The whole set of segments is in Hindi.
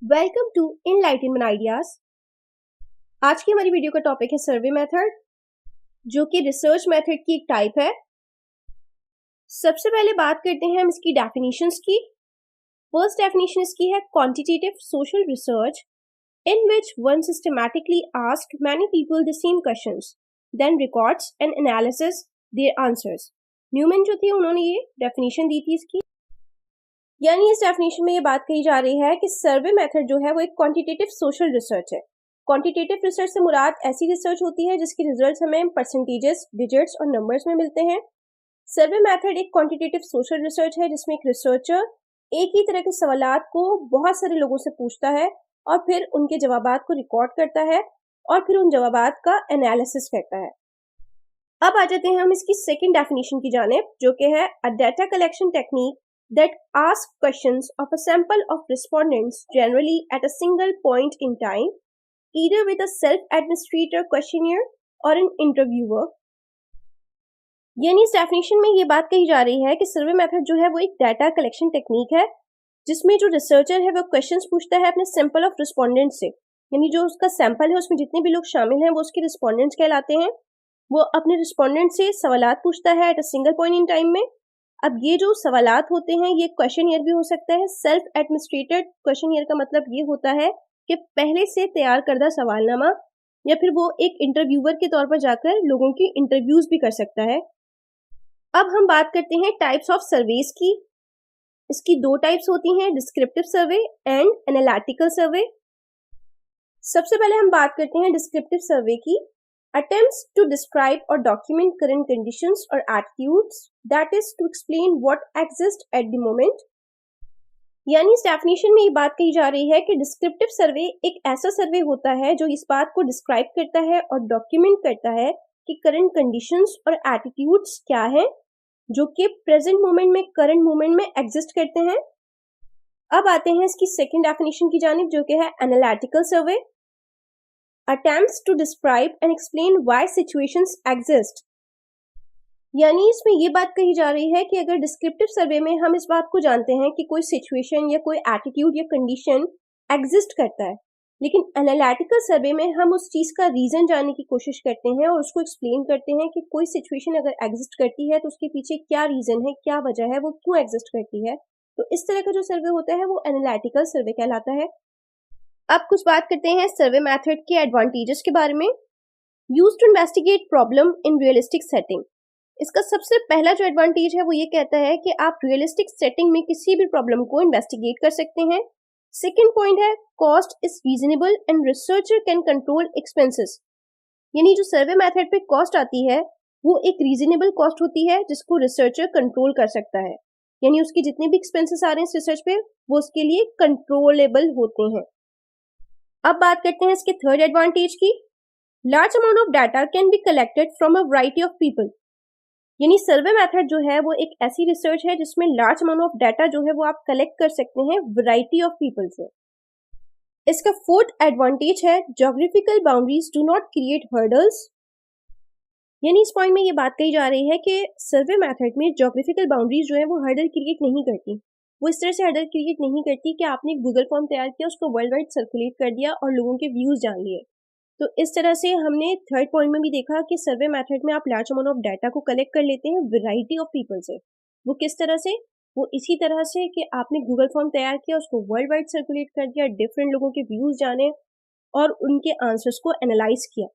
Welcome to enlightenment ideas. आज की हमारी वीडियो का टॉपिक है सर्वे मेथड, जो कि रिसर्च मेथड की एक टाइप है। सबसे पहले बात करते हैं हम इसकी डेफिनेशंस की। फर्स्ट डेफिनेशन इसकी है quantitative social research in which one systematically ask many people the same questions then records and analysis their answers. Neuman जो थे उन्होंने ये डेफिनेशन दी थी इसकी, यानी इस डेफिनेशन में ये बात कही जा रही है कि सर्वे मेथड जो है वो एक क्वांटिटेटिव सोशल रिसर्च है। क्वांटिटेटिव रिसर्च से मुराद ऐसी रिसर्च होती है जिसकी रिजल्ट्स हमें परसेंटेजेस, डिजिट्स और नंबर्स में मिलते हैं। सर्वे मेथड एक क्वांटिटेटिव सोशल रिसर्च है जिसमें एक रिसर्चर एक ही तरह के सवालात को बहुत सारे लोगों से पूछता है और फिर उनके जवाबात को रिकॉर्ड करता है और फिर उन जवाबात का एनालिसिस करता है। अब आ जाते हैं हम इसकी सेकेंड डेफिनेशन की जानिब, जो कि है अ data collection technique that ask questions of a sample of respondents generally at a single point in time, either with a self-administrator questionnaire or an interviewer। यानी इस डेफिनेशन में ये बात कही जा रही है कि सर्वे मेथड जो है वो एक डाटा कलेक्शन टेक्निक है जिसमें जो रिसर्चर है वो क्वेश्चंस पूछता है अपने सैंपल ऑफ रिस्पोंडेंट्स से, यानी जो उसका सैंपल है उसमें जितने भी लोग शामिल हैं वो उसके रिस्पोंडेंट्स कहलाते हैं। वो अपने रिस्पोंडेंट से सवालात पूछता है at a single point in time में। अब ये जो सवालात होते हैं ये क्वेश्चन ईयर भी हो सकता है। सेल्फ एडमिनिस्ट्रेटेड क्वेश्चन ईयर का मतलब ये होता है कि पहले से तैयार करदा सवालनामा, या फिर वो एक इंटरव्यूअर के तौर पर जाकर लोगों की इंटरव्यूज भी कर सकता है। अब हम बात करते हैं टाइप्स ऑफ सर्वेज की। इसकी दो टाइप्स होती हैं, डिस्क्रिप्टिव सर्वे एंड एनालिटिकल सर्वे। सबसे पहले हम बात करते हैं डिस्क्रिप्टिव सर्वे की। Attempts to describe or document current conditions or attitudes, that is to explain what exists at the moment। यानी इस डेफिनेशन में ये बात कही जा रही है कि डिस्क्रिप्टिव सर्वे एक ऐसा सर्वे होता है जो इस बात को डिस्क्राइब करता है और डॉक्यूमेंट करता है कि करंट कंडीशंस और एटीट्यूड्स क्या हैं जो कि प्रेजेंट मोमेंट में, करंट मोमेंट में एग्जिस्ट करते हैं। अब आते हैं इसकी सेकेंड डेफिनेशन की जानिब, जो कि है analytical survey. Attempts to describe and explain why situations exist। यानी इसमें ये बात कही जा रही है कि अगर डिस्क्रिप्टिव सर्वे में हम इस बात को जानते हैं कि कोई सिचुएशन या कोई एटीट्यूड या कंडीशन एग्जिस्ट करता है, लेकिन एनालिटिकल सर्वे में हम उस चीज का रीजन जानने की कोशिश करते हैं और उसको एक्सप्लेन करते हैं कि कोई सिचुएशन अगर एग्जिस्ट करती है तो उसके पीछे क्या रीजन है, क्या वजह है, वो क्यों एग्जिस्ट करती है। तो इस तरह का जो सर्वे होता है वो एनालिटिकल सर्वे कहलाता है। अब कुछ बात करते हैं सर्वे मेथड के एडवांटेजेस के बारे में। Used to investigate problem in realistic setting. इसका सबसे पहला जो एडवांटेज है वो ये कहता है कि आप रियलिस्टिक सेटिंग में किसी भी प्रॉब्लम को इन्वेस्टिगेट कर सकते हैं। सेकेंड पॉइंट है cost is reasonable and researcher can control expenses. यानी जो सर्वे मेथड पे कॉस्ट आती है वो एक रीजनेबल कॉस्ट होती है जिसको रिसर्चर कंट्रोल कर सकता है, यानी उसके जितने भी एक्सपेंसेस आ रहे हैं इस रिसर्च पे वो उसके लिए कंट्रोलेबल होते हैं। अब बात करते हैं इसके थर्ड एडवांटेज की। Large amount of data can be collected from a variety of people. यानी सर्वे मेथड जो है वो एक ऐसी रिसर्च है जिसमें लार्ज अमाउंट ऑफ डाटा जो है वो आप कलेक्ट कर सकते हैं वैरायटी ऑफ पीपल से। इसका फोर्थ एडवांटेज है geographical boundaries do not create hurdles. यानी इस पॉइंट में ये बात कही जा रही है कि सर्वे मेथड में ज्योग्राफिकल बाउंड्रीज जो है वो हर्डल क्रिएट नहीं करती। वो इस तरह से हर्डल क्रिएट नहीं करती कि आपने गूगल फॉर्म तैयार किया, उसको वर्ल्ड वाइड सर्कुलेट कर दिया और लोगों के व्यूज जान लिए। तो इस तरह से हमने थर्ड पॉइंट में भी देखा कि सर्वे मेथड में आप लार्ज अमाउंट ऑफ डाटा को कलेक्ट कर लेते हैं वैरायटी ऑफ पीपल से। वो किस तरह से? वो इसी तरह से कि आपने गूगल फॉर्म तैयार किया, उसको वर्ल्ड वाइड सर्कुलेट कर दिया, डिफरेंट लोगों के व्यूज जाने और उनके आंसर्स को एनालाइज किया।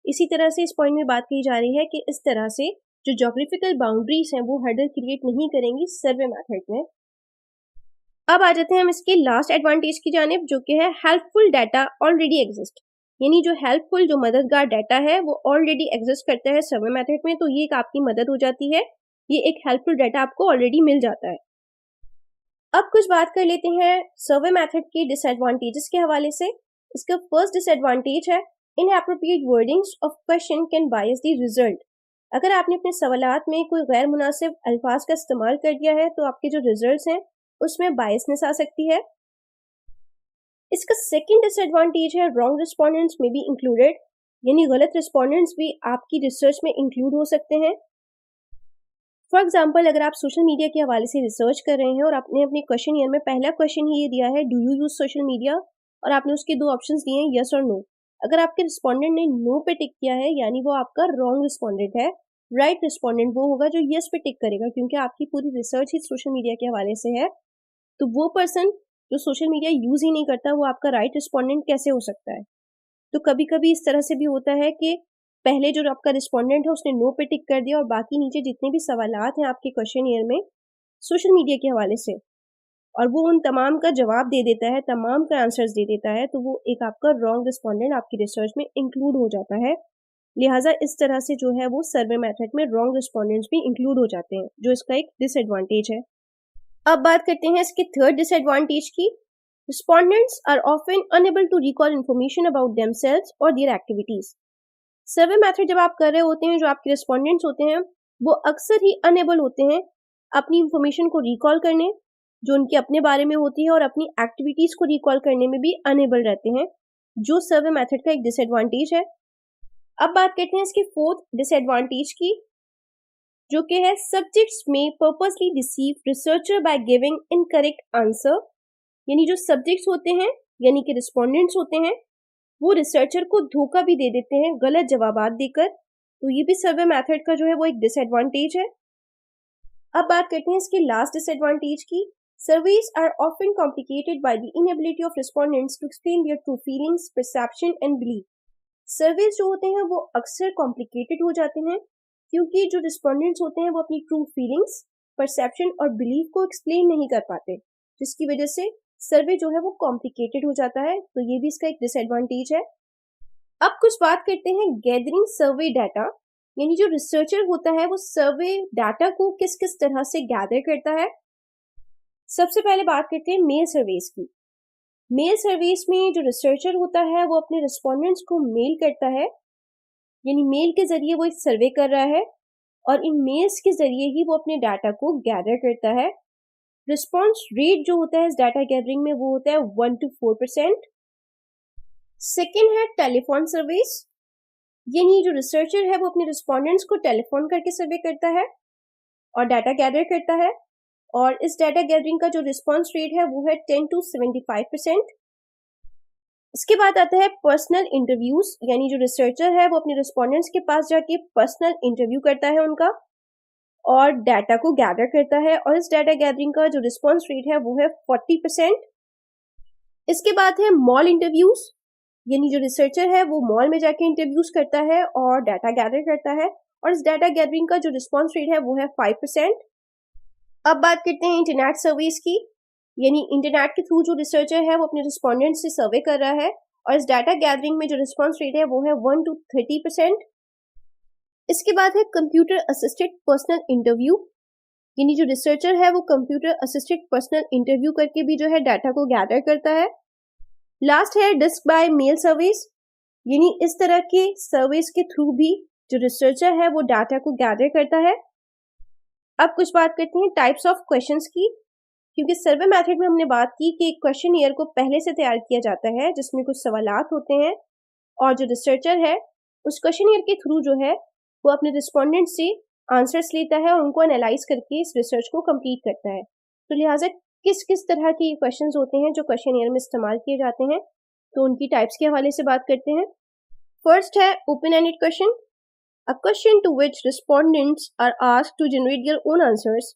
इसी तरह से इस पॉइंट में बात की जा रही है कि इस तरह से जो ज्योग्राफिकल बाउंड्रीज हैं वो हर्डल क्रिएट नहीं करेंगी सर्वे मेथड में। अब आ जाते हैं हम इसके लास्ट एडवांटेज की जानिब, जो कि है हेल्पफुल डाटा ऑलरेडी एग्जिस्ट। यानी जो हेल्पफुल, जो मददगार डाटा है वो ऑलरेडी एग्जिस्ट करता है सर्वे मेथड में, तो ये एक आपकी मदद हो जाती है। ये एक हेल्पफुल डाटा आपको ऑलरेडी मिल जाता है। अब कुछ बात कर लेते हैं सर्वे मेथड के डिसएडवांटेजेस के हवाले से। इसका फर्स्ट डिसएडवांटेज है inappropriate wordings of question can bias the result. अगर आपने अपने सवालात में कोई गैर मुनासिब अल्फाज का इस्तेमाल कर दिया है तो आपके जो रिजल्ट्स हैं उसमें बायसनेस आ सकती है। इसका सेकंड डिसएडवांटेज है रॉन्ग रिस्पोंडेंट्स में बी इंक्लूडेड, यानी गलत रिस्पोंडेंट्स भी आपकी रिसर्च में इंक्लूड हो सकते हैं। फॉर एग्जाम्पल, अगर आप सोशल मीडिया के हवाले से रिसर्च कर रहे हैं और आपने अपने क्वेश्चन ईयर में पहला क्वेश्चन ही ये दिया है, do you use social media, और आपने उसके दो ऑप्शंस दिए हैं, यस और नो। अगर आपके रिस्पोंडेंट ने नो पे टिक किया है यानी वो आपका रॉन्ग रिस्पोंडेंट है। राइट रिस्पोंडेंट वो होगा जो यस पे टिक करेगा, क्योंकि आपकी पूरी रिसर्च ही सोशल मीडिया के हवाले से है। तो वो पर्सन जो सोशल मीडिया यूज ही नहीं करता वो आपका राइट रिस्पोंडेंट कैसे हो सकता है। तो कभी कभी इस तरह से भी होता है कि पहले जो आपका रिस्पोंडेंट है उसने नो पे टिक कर दिया और बाकी नीचे जितने भी सवालात हैं आपके क्वेश्चनियर में सोशल मीडिया के हवाले से, और वो उन तमाम का जवाब दे देता है, तमाम का आंसर्स दे देता है, तो वो एक आपका रॉन्ग रिस्पोंडेंट आपकी रिसर्च में इंक्लूड हो जाता है। लिहाजा इस तरह से जो है वो सर्वे मेथड में रॉन्ग रिस्पोंडेंट्स भी इंक्लूड हो जाते हैं, जो इसका एक डिसएडवांटेज है। अब बात करते हैं इसके थर्ड डिसएडवांटेज की। Respondents are often unable to recall information about themselves और देयर एक्टिविटीज। सर्वे मेथड जब आप कर रहे होते हैं, जो आपके रिस्पोंडेंट्स होते हैं वो अक्सर ही अनएबल होते हैं अपनी इंफॉर्मेशन को रिकॉल करने जो उनके अपने बारे में होती है, और अपनी एक्टिविटीज को रिकॉल करने में भी अनएबल रहते हैं, जो सर्वे मेथड का एक डिसएडवांटेज है। अब बात करते हैं इसके फोर्थ डिसएडवांटेज की, जो कि है सब्जेक्ट्स में purposely deceive researcher by giving incorrect answer. यानी जो सब्जेक्ट्स होते हैं यानी कि रिस्पोंडेंट्स होते हैं वो रिसर्चर को धोखा भी दे देते हैं गलत जवाबात देकर। तो ये भी सर्वे मेथड का जो है वो एक डिसएडवांटेज है। अब बात करते हैं इसके लास्ट डिसएडवांटेज की। Surveys are often complicated by the inability of respondents to explain their true feelings, perception and belief. Surveys जो होते हैं वो अक्सर कॉम्प्लिकेटेड हो जाते हैं क्योंकि जो रिस्पोंडेंट्स होते हैं वो अपनी ट्रू फीलिंग्स, परसेप्शन और बिलीफ को एक्सप्लेन नहीं कर पाते, जिसकी वजह से सर्वे जो है वो कॉम्प्लिकेटेड हो जाता है। तो ये भी इसका एक डिसएडवांटेज है। अब कुछ बात करते हैं गैदरिंग सर्वे डाटा, यानी जो रिसर्चर होता है वो सर्वे डाटा को किस किस तरह से गैदर करता है। सबसे पहले बात करते हैं मेल सर्वेस की। मेल सर्वेस में जो रिसर्चर होता है वो अपने रिस्पोंडेंट्स को मेल करता है, यानी मेल के जरिए वो एक सर्वे कर रहा है और इन मेल्स के जरिए ही वो अपने डाटा को गैदर करता है। रिस्पॉन्स रेट जो होता है इस डाटा गैदरिंग में वो होता है 1 to 4%। सेकेंड है टेलीफोन सर्वेस, यानी जो रिसर्चर है वो अपने रिस्पोंडेंट्स को टेलीफोन करके सर्वे करता है और डाटा गैदर करता है, और इस डाटा गैदरिंग का जो रिस्पॉन्स रेट है वो है 10 to 75%। इसके बाद आता है पर्सनल इंटरव्यूज, यानी जो रिसर्चर है वो अपने रिस्पोंडेंट्स के पास जाके पर्सनल इंटरव्यू करता है उनका और डाटा को गैदर करता है, और इस डाटा गैदरिंग का जो रिस्पॉन्स रेट है वो है 40%। इसके बाद है मॉल इंटरव्यूज, यानी जो रिसर्चर है वो मॉल में जाके इंटरव्यूज करता है और डाटा गैदर करता है, और इस डाटा गैदरिंग का जो रिस्पॉन्स रेट है वो है 5%। अब बात करते हैं इंटरनेट सर्विस की, यानी इंटरनेट के थ्रू जो रिसर्चर है वो अपने रिस्पोंडेंट से सर्वे कर रहा है और इस डाटा गैदरिंग में जो रिस्पॉन्स रेट है वो है 1 to 30%। इसके बाद है कंप्यूटर असिस्टेड पर्सनल इंटरव्यू, यानी जो रिसर्चर है वो कंप्यूटर असिस्टेड पर्सनल इंटरव्यू करके भी जो है डाटा को गैदर करता है। लास्ट है डिस्क बाय मेल सर्विस, यानी इस तरह के सर्विस के थ्रू भी जो रिसर्चर है वो डाटा को गैदर करता है। अब कुछ बात करते हैं टाइप्स ऑफ क्वेश्चंस की, क्योंकि सर्वे मेथड में हमने बात की कि एक क्वेश्चनियर को पहले से तैयार किया जाता है जिसमें कुछ सवालात होते हैं और जो रिसर्चर है उस क्वेश्चनियर के थ्रू जो है वो अपने रिस्पोंडेंट से आंसर्स लेता है और उनको एनालाइज करके इस रिसर्च को कंप्लीट करता है। तो लिहाजा किस किस तरह के क्वेश्चंस होते हैं जो क्वेश्चनियर में इस्तेमाल किए जाते हैं, तो उनकी टाइप्स के हवाले से बात करते हैं। फर्स्ट है open ended question, a question to which respondents are asked to generate their own answers.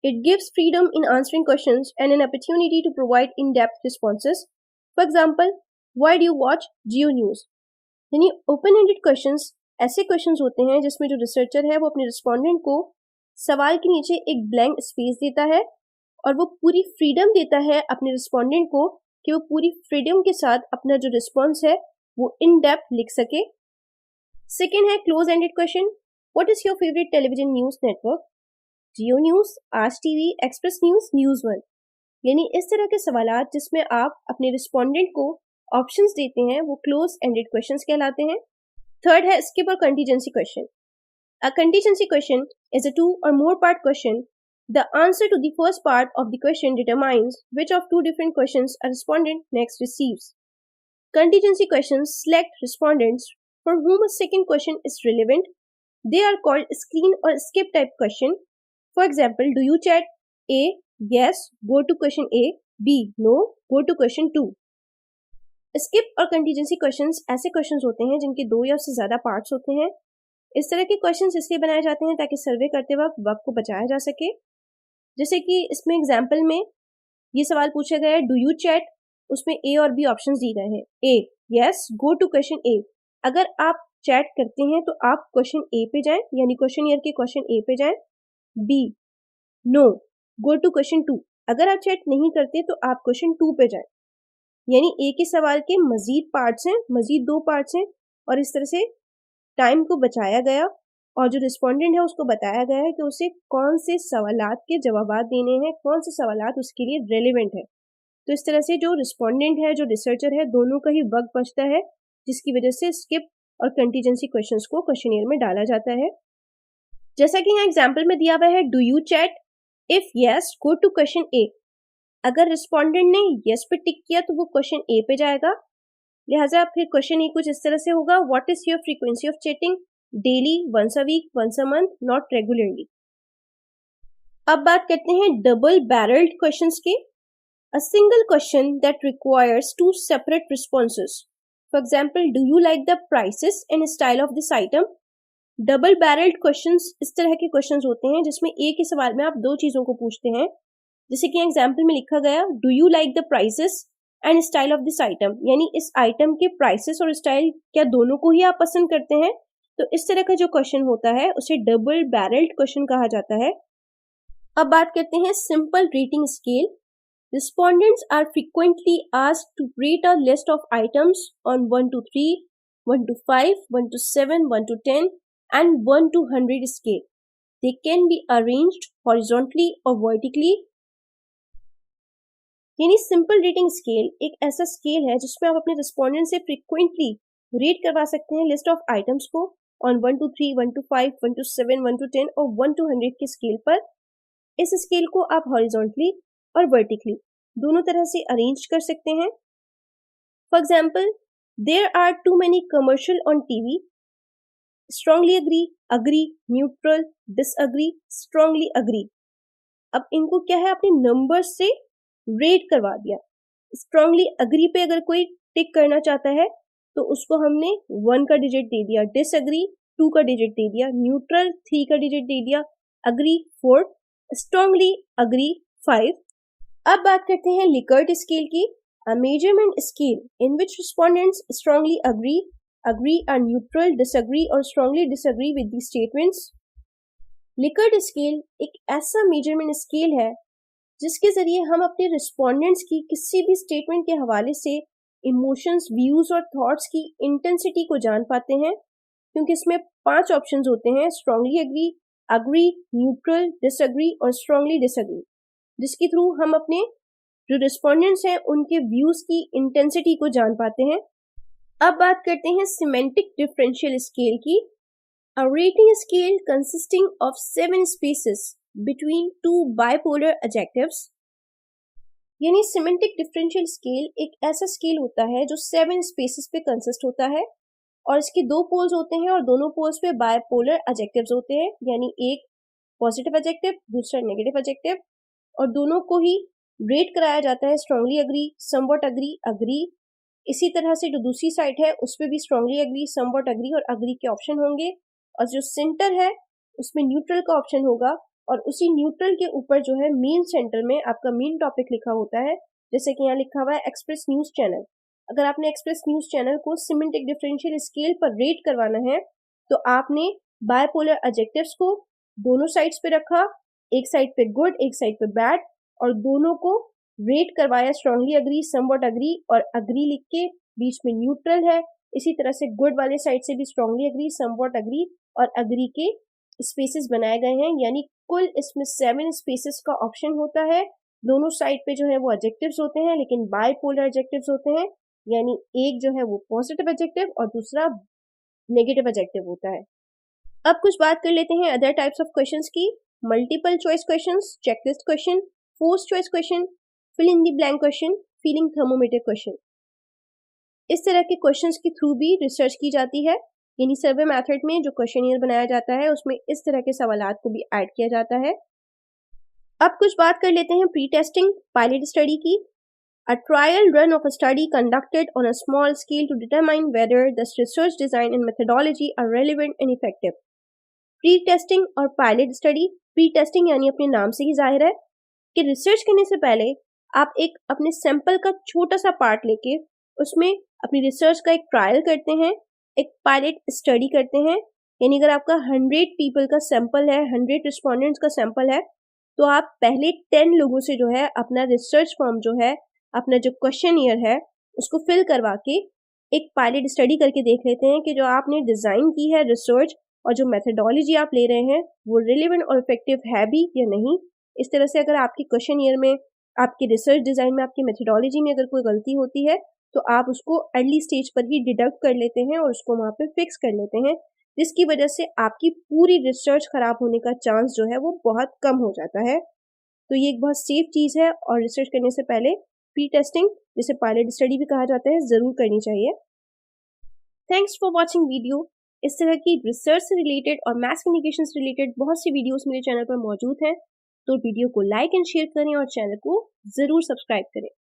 It gives freedom in answering questions and an opportunity to provide in-depth responses. For example, why do you watch Geo News? यानी ओपन एंडेड क्वेश्चंस ऐसे क्वेश्चंस होते हैं जिसमें जो रिसर्चर है वो अपने रिस्पोंडेंट को सवाल के नीचे एक ब्लैंक स्पेस देता है और वो पूरी फ्रीडम देता है अपने रिस्पोंडेंट को कि वो पूरी फ्रीडम के साथ अपना जो रिस्पॉन्स है वो इन डेप्थ लिख सके। सेकेंड है close ended question, what is your favourite television news network? Geo news, Aaj TV, express news, news one. यानी इस तरह के सवालात जिसमें आप अपने रिस्पोंडेंट को ऑप्शंस देते हैं वो क्लोज एंडेड क्वेश्चंस कहलाते हैं। थर्ड है स्किप और contingency question. A contingency question is a 2 or more part question. The answer to the first part of the question determines which of two different questions a respondent next receives. Contingency questions select respondents for whom a second question is relevant. They are called screen or skip type question. For example, do you chat? A. Yes. Go to question A. B. No. Go to question 2. Skip और कंटीजेंसी क्वेश्चंस ऐसे क्वेश्चंस होते हैं जिनके 2 या उससे ज़्यादा पार्ट्स होते हैं। इस तरह के क्वेश्चंस इसलिए बनाए जाते हैं ताकि सर्वे करते वक्त को बचाया जा सके। जैसे कि इसमें एग्जाम्पल में ये सवाल पूछा गया है, डू यू चैट? उसमें ए और बी ऑप्शंस दिए गए हैं। ए, yes, go to question A. अगर आप चैट करते हैं तो आप क्वेश्चन ए पे जाएं, यानी क्वेश्चन ईयर के क्वेश्चन ए पे जाएं। B, no, go to question 2। अगर आप चैट नहीं करते तो आप क्वेश्चन 2 पे जाएं। यानी ए के सवाल के मजीद पार्ट्स हैं, मजीद 2 पार्ट्स हैं, और इस तरह से टाइम को बचाया गया और जो रिस्पोंडेंट है उसको बताया गया है कि उसे कौन से सवालात के जवाबात देने हैं, कौन से सवालात उसके लिए रेलेवेंट है। तो इस तरह से जो रिस्पोंडेंट है, जो रिसर्चर है, दोनों का ही वक्त बचता है, जिसकी वजह से स्किप और कंटीजेंसी क्वेश्चंस को क्वेश्चनियर में डाला जाता है। जैसा कि यहाँ एग्जाम्पल में दिया हुआ है, do you chat? If yes, go to question A. अगर रिस्पोंडेंट ने यस पे टिक किया तो वो क्वेश्चन ए पे जाएगा, लिहाजा फिर क्वेश्चन ए कुछ इस तरह से होगा, what is your frequency of chatting? Daily, once a week, once a month, not regularly. अब बात करते हैं डबल बैरल्ड क्वेश्चंस की। A single question that requires 2 separate responses. For example, do you like the prices and style of this item? Double barreled questions इस तरह के questions होते हैं जिसमें एक ही सवाल में आप 2 चीज़ों को पूछते हैं। जैसे कि एग्जाम्पल में लिखा गया, do you like the prices and style of this item? यानी इस आइटम के prices और स्टाइल क्या दोनों को ही आप पसंद करते हैं? तो इस तरह का जो क्वेश्चन होता है उसे डबल बैरल्ड क्वेश्चन कहा जाता है। अब बात करते हैं simple rating scale. Respondents are frequently asked to rate a list of items on 1 to 3, 1 to 5, 1 to 7, 1 to 10 and 1 to 100 scale. They can be arranged horizontally or vertically. यानी सिंपल रेटिंग स्केल एक ऐसा स्केल है जिसमें आप अपने रिस्पोंडेंट से फ्रीक्वेंटली रेट करवा सकते हैं लिस्ट ऑफ आइटम्स को on 1 to 3, 1 to 5, 1 to 7, 1 to 10 और 1 to 100 के स्केल पर। इस स्केल को आप हॉरिजॉन्टली और वर्टिकली दोनों तरह से अरेंज कर सकते हैं। For example, there are too many commercial on TV, strongly agree, neutral, disagree, strongly agree. अब इनको क्या है, अपने नंबर्स से रेट करवा दिया। स्ट्रांगली अग्री पे अगर कोई टिक करना चाहता है तो उसको हमने 1 का डिजिट दे दिया, डिसअग्री 2 का डिजिट दे दिया, न्यूट्रल 3 का डिजिट दे दिया, अग्री 4, स्ट्रांगली अग्री 5। अब बात करते हैं लिकर्ट स्केल की। A measurement scale in which respondents strongly agree or neutral, disagree और strongly disagree with the statements. Likert scale एक ऐसा मेजरमेंट स्केल है जिसके जरिए हम अपने रिस्पोंडेंट्स की किसी भी स्टेटमेंट के हवाले से इमोशंस, व्यूज और थॉट्स की इंटेंसिटी को जान पाते हैं, क्योंकि इसमें 5 ऑप्शंस होते हैं, स्ट्रांगली अग्री, न्यूट्रल, डिसअग्री और स्ट्रांगली डिसअग्री, जिसके थ्रू हम अपने जो रिस्पोंडेंट्स हैं उनके व्यूज की इंटेंसिटी को जान पाते हैं। अब बात करते हैं सिमेंटिक डिफरेंशियल स्केल की। A rating scale consisting of 7 spaces between 2 bipolar adjectives. यानी सिमेंटिक डिफरेंशियल स्केल एक ऐसा स्केल होता है जो 7 स्पेसेस पे कंसिस्ट होता है और इसके 2 पोल्स होते हैं और दोनों पोल्स पे बाइपोलर एडजेक्टिव्स होते हैं, यानी एक पॉजिटिव एडजेक्टिव, दूसरा नेगेटिव एडजेक्टिव, और दोनों को ही रेट कराया जाता है, स्ट्रांगली अग्री, समवॉट अग्री। इसी तरह से जो दूसरी साइड है उस पर भी स्ट्रांगली अग्री, समवॉट अग्री और अग्री के ऑप्शन होंगे, और जो सेंटर है उसमें न्यूट्रल का ऑप्शन होगा, और उसी न्यूट्रल के ऊपर जो है मेन सेंटर में आपका मेन टॉपिक लिखा होता है। जैसे कि यहाँ लिखा हुआ है एक्सप्रेस न्यूज चैनल। अगर आपने एक्सप्रेस न्यूज चैनल को सिमेंटिक डिफरेंशियल स्केल पर रेट करवाना है तो आपने बायपोलर एडजेक्टिव्स को दोनों साइड्स पे रखा, एक साइड पे गुड, एक साइड पे बैड, और दोनों को रेट करवाया स्ट्रांगली अग्री, समवॉट अग्री और अग्री लिख के, बीच में न्यूट्रल है। इसी तरह से गुड वाले साइड से भी स्ट्रांगली अग्री, समवॉट अग्री और अग्री के स्पेसेस बनाए गए हैं, यानी कुल इसमें 7 स्पेसेस का ऑप्शन होता है। दोनों साइड पे जो है वो एडजेक्टिव्स होते हैं, लेकिन बाइपोलर एडजेक्टिव्स होते हैं, यानी एक जो है वो पॉजिटिव एडजेक्टिव और दूसरा नेगेटिव एडजेक्टिव होता है। अब कुछ बात कर लेते हैं अदर टाइप्स ऑफ क्वेश्चंस की। Multiple choice questions, checklist question, force choice question, fill in the blank question, feeling thermometer question. इस तरह के क्वेश्चंस के थ्रू भी रिसर्च की जाती है, यानी सर्वे मेथड में जो क्वेश्चनियर बनाया जाता है उसमें इस तरह के सवालात को भी ऐड किया जाता है। अब कुछ बात कर लेते हैं प्री टेस्टिंग पायलट स्टडी की। A trial run of a study conducted on a small scale to determine whether the research design and methodology are relevant and effective. Pre testing और पायलट स्टडी. प्री टेस्टिंग यानी अपने नाम से ही जाहिर है कि रिसर्च करने से पहले आप एक अपने सैंपल का छोटा सा पार्ट लेके उसमें अपनी रिसर्च का एक ट्रायल करते हैं, एक पायलट स्टडी करते हैं. यानी अगर आपका 100 पीपल का सैंपल है, 100 रिस्पोंडेंट्स का सैंपल है, तो आप पहले 10 लोगों से जो है अपना रिसर्च फॉर्म जो है, अपना जो क्वेश्चनियर है उसको फिल करवा के एक पायलट स्टडी करके देख लेते हैं कि जो आपने डिज़ाइन की है रिसर्च और जो मेथडोलॉजी आप ले रहे हैं वो रिलेवेंट और इफेक्टिव है भी या नहीं. इस तरह से अगर आपकी क्वेश्चनियर में, आपकी रिसर्च डिज़ाइन में, आपकी मेथडोलॉजी में अगर कोई गलती होती है तो आप उसको अर्ली स्टेज पर ही डिडक्ट कर लेते हैं और उसको वहाँ पे फिक्स कर लेते हैं, जिसकी वजह से आपकी पूरी रिसर्च खराब होने का चांस जो है वो बहुत कम हो जाता है. तो ये एक बहुत सेफ चीज़ है और रिसर्च करने से पहले प्री टेस्टिंग, जिसे पायलट स्टडी भी कहा जाता है, ज़रूर करनी चाहिए. Thanks for watching video. इस तरह की रिसर्च से रिलेटेड और मास कम्युनिकेशन से रिलेटेड बहुत सी वीडियोस मेरे चैनल पर मौजूद हैं, तो वीडियो को लाइक एंड शेयर करें और चैनल को ज़रूर सब्सक्राइब करें.